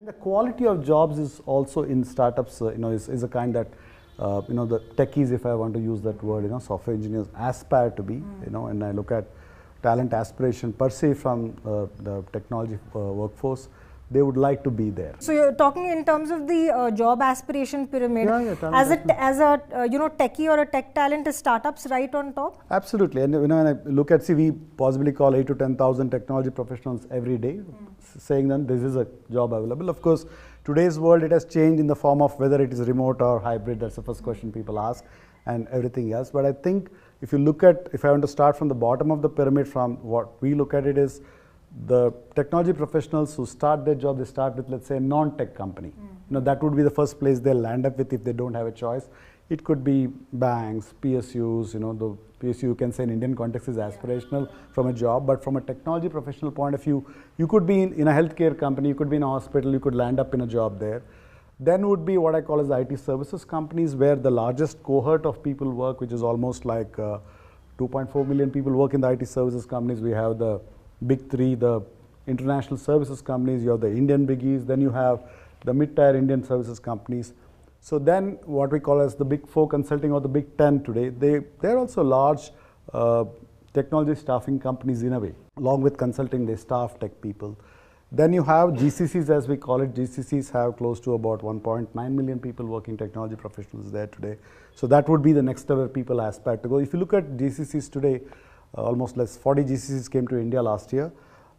The quality of jobs is also in startups, is a kind that, the techies, if I want to use that word, software engineers aspire to be, and I look at talent aspiration per se from the technology workforce, they would like to be there. So you're talking in terms of the job aspiration pyramid. As a techie or a tech talent, is startups right on top? Absolutely, and when I look at, we possibly call 8 to 10,000 technology professionals every day, saying that this is a job available. Of course, today's world, it has changed in the form of whether it is remote or hybrid. That's the first question people ask, and everything else. But I think if you look at, if I want to start from the bottom of the pyramid, from what we look at it is, the technology professionals who start their job, they start with, let's say, a non-tech company. That would be the first place they'll land up with if they don't have a choice. It could be banks, PSUs, the PSU, you can say in Indian context, is aspirational from a job, but from a technology professional point of view, you could be in a healthcare company, you could be in a hospital, you could land up in a job there. Then would be what I call as the IT services companies, where the largest cohort of people work, which is almost like 2.4 million people work in the IT services companies. We have the big three, the international services companies, you have the Indian biggies, then you have the mid-tier Indian services companies. So then what we call as the big four consulting, or the big 10 today, they're also large technology staffing companies in a way. Along with consulting, they staff tech people. Then you have GCCs, as we call it. GCCs have close to about 1.9 million people working technology professionals there today. So that would be the next level people aspire to go. If you look at GCCs today, almost 40 GCCs came to India last year.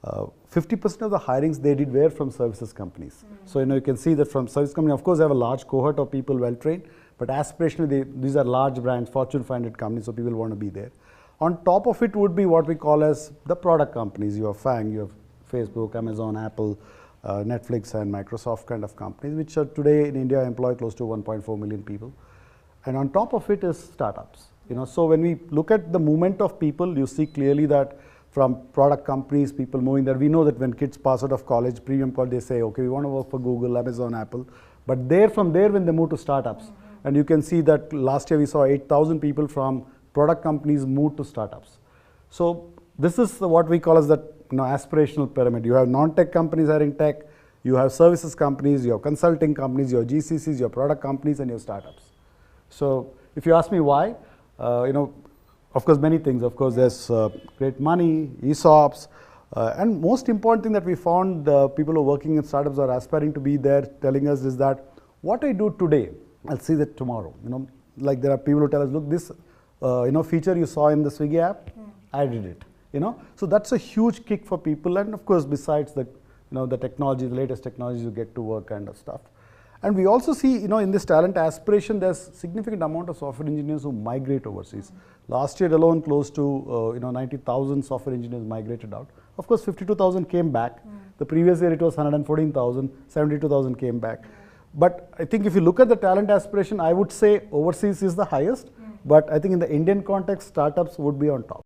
50% of the hirings they did were from services companies. So you can see that from service company, of course, they have a large cohort of people well trained, but aspirationally, these are large brands, Fortune 500 companies, so people want to be there. On top of it would be what we call as the product companies. You have FANG, you have Facebook, Amazon, Apple, Netflix, and Microsoft kind of companies, which are today in India employ close to 1.4 million people. And on top of it is startups. So when we look at the movement of people, you see clearly that from product companies, people moving there. We know that when kids pass out of college, premium college, they say, okay, we want to work for Google, Amazon, Apple. But from there, when they move to startups, and you can see that last year we saw 8,000 people from product companies move to startups. So this is what we call as the aspirational pyramid. You have non-tech companies hiring tech, you have services companies, you have consulting companies, you have GCCs, you have product companies, and you have startups. So if you ask me why, of course, many things. Of course, there's great money, ESOPs, and most important thing that we found, people who are working in startups are aspiring to be there, telling us is that what I do today, I'll see that tomorrow. Like there are people who tell us, look, this feature you saw in the Swiggy app, I did it. So that's a huge kick for people, and of course, besides the the technology, the latest technologies, you get to work kind of stuff. And we also see, in this talent aspiration, there's significant amount of software engineers who migrate overseas. Last year alone, close to 90,000 software engineers migrated out. Of course, 52,000 came back. The previous year it was 114,000, 72,000 came back. But I think if you look at the talent aspiration, I would say overseas is the highest. But I think in the Indian context, startups would be on top.